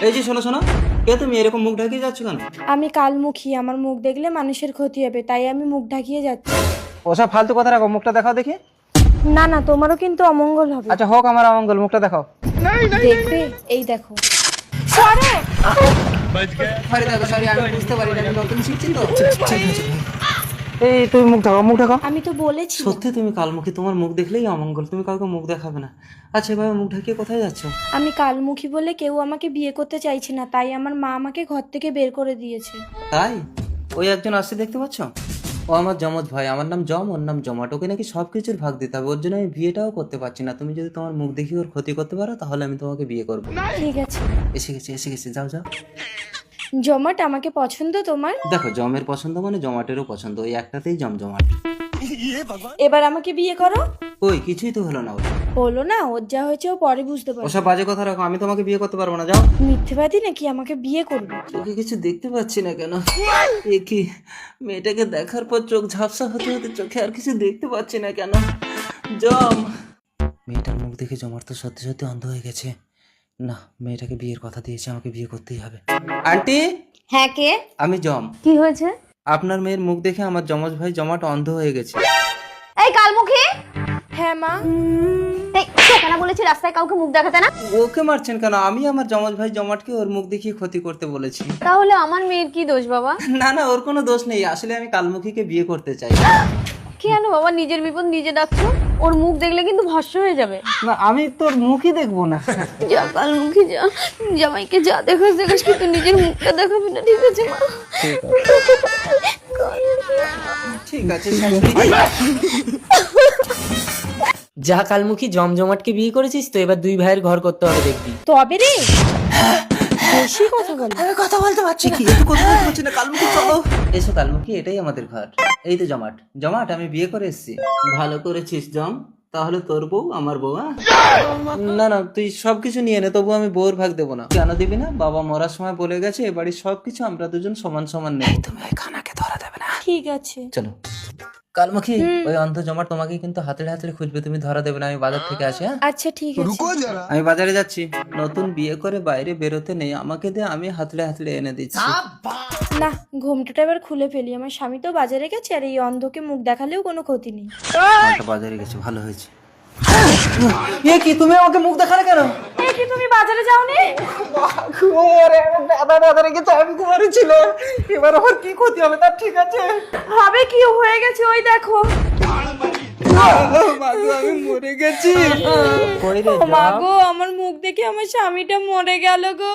এই যে শোনো শোনো, কে তুমি এরকম মুখ ঢাকিয়ে যাচ্ছ কেন? আমি কালমুখী, আমার মুখ দেখলে মানুষের ক্ষতি হবে, তাই আমি মুখ ঢাকিয়ে যাচ্ছি। ওসব ফালতু কথা রাখো, মুখটা দেখাও দেখি। না না, তোমারও কিন্তু অমঙ্গল হবে। আচ্ছা হোক আমার অমঙ্গল, মুখটা দেখাও। দেখবে, এই দেখো। সরো। সরি, আমি বুঝতে পারি না, আমি নতুন শিখছি তো। এই তুমি মুখ দেখাও, মুখ দেখাও। আমি তো বলেছি। সত্যি তুমি কালমুখী, তোমার মুখ দেখলেই অমঙ্গল, তুমি কাউকে মুখ দেখাবে না। আচ্ছা এভাবে মুখ ঢাকিয়ে কোথায় যাচ্ছ? আমি কালমুখী বলে কেউ আমাকে বিয়ে করতে চাইছে না, তাই আমার মা আমাকে ঘর থেকে বের করে দিয়েছে। তাই? ওই একজন আসছে দেখতে পাচ্ছ? ও আমার জমজ ভাই, আমার নাম জম, ওর নাম জমাট। ওকে নাকি সব কিছুর ভাগ দিতে হবে, ওর জন্য আমি বিয়েটাও করতে পারছি না। তুমি যদি তোমার মুখ দেখি ওর ক্ষতি করতে পারো তাহলে আমি তোমাকে বিয়ে করবো। ঠিক আছে। এসে গেছে, যাও যাও। জমাট আমাকে পছন্দ তোমার? দেখো, জমের পছন্দ মানে জমাটেরও পছন্দ, ওই একটাতেই জমজমাট। এবার আমাকে বিয়ে করো। ওই কিছুই তো হলো না ওর। বলো না, ওর যা হয়েছে ও পরে বুঝতে পারবে। ওসব বাজে কথা রাখো, আমি তোমাকে বিয়ে করতে পারবো না, যাও। মিথ্যেবাদী নাকি আমাকে বিয়ে করবে? চোখে কিছু দেখতে পাচ্ছি না কেন? এ কি, মেয়েটাকে দেখার পর চোখ ঝাপসা হতে হতে চোখে আর কিছু দেখতে পাচ্ছি না কেন? জম। মেয়েটার মুখ দেখে জমার তো সত্যি সত্যি অন্ধ হয়ে গেছে। না, মেয়েটাকে বিয়ের কথা দিয়েছে, আমাকে বিয়ে করতেই হবে। আন্টি, হ্যাঁ কে? আমি জম। কি হয়েছে? আপনার মেয়ের মুখ দেখে আমার জমজ ভাই জমাট অন্ধ হয়ে গেছে। এই কালমুখী, হ্যাঁ মা। এই কেন বলেছি রাস্তায় কাউকে মুখ দেখাতে না? ওকে মারছেন কেন? আমি আমার জমজ ভাই জমাটকে ওর মুখ দেখিয়ে ক্ষতি করতে বলেছি। তাহলে আমার মেয়ের কি দোষ বাবা? না না, ওর কোনো দোষ নেই, আসলে আমি কালমুখীকে বিয়ে করতে চাই। কেন বাবা নিজের বিপদ নিজে ডাকছো? ওর মুখ দেখলে কিন্তু ভস্ম হয়ে যাবে। না আমি তোর মুখই দেখবো না। যা কালমুখী যা, জামাইকে যা দেখাস দেখাস, কিন্তু নিজের মুখটা দেখাবি না, ঠিক আছে মা? ঠিক আছে শাশুড়ি। যা কালমুখী জমজমাটকে বিয়ে করেছিস তো, এবার দুই ভাইয়ের ঘর করতে হবে দেখবি। তবে রে, বেশি কথা বল। কথা বলতে পারছি কি? একটু কথা বলতে পারছি না। কালমুখী চলো। এসো কালমুখী, এটাই আমাদের ঘর। এই তো জমাট। জমাট, আমি বিয়ে করে এসেছি। ভালো করেছিস জম, তাহলে তোর বউ আমার বউ। না না, তুই সবকিছু নিয়ে নে, তবু আমি বউর ভাগ দেবো না। কেন দিবি না? বাবা মরার সময় বলে গেছে এ বাড়ির সবকিছু আমরা দুজন সমান সমান নেই। তুমি ওই খানাকে ধরা দেবে না। ঠিক আছে। চলো কালমুখী, ওই অন্ধ জমাট তোমাকে কিন্তু হাতড়ে হাতড়ে খুঁজবে, তুমি ধরা দেবে না। আমি বাজার থেকে আসি। হ্যাঁ আচ্ছা ঠিক আছে। আমি বাজারে যাচ্ছি, নতুন বিয়ে করে বাইরে বেরোতে নেই, আমাকে দিয়ে আমি হাতড়ে হাতড়ে এনে দিচ্ছি। না, ঘুমটাটা এবার খুলে ফেলি। আমার স্বামী তো বাজারে গেছে, আর এই অন্ধকে মুখ দেখালেও কোনো ক্ষতি নেই। মালটা বাজারে গেছে, ভালো হয়েছে। এ কি, তুমি আমাকে মুখ দেখালে কেন? এই কি, তুমি বাজারে যাওনি? দাদা রেখেছে, আমি ঘরে ছিল। এবার আমার কি ক্ষতি হবে তার? ঠিক আছে হবে কি, হয়ে গেছে, ওই দেখো। আমি মরে গেছি। কই রে মা গো, আমার মুখ দেখে আমার স্বামীটা মরে গেল গো।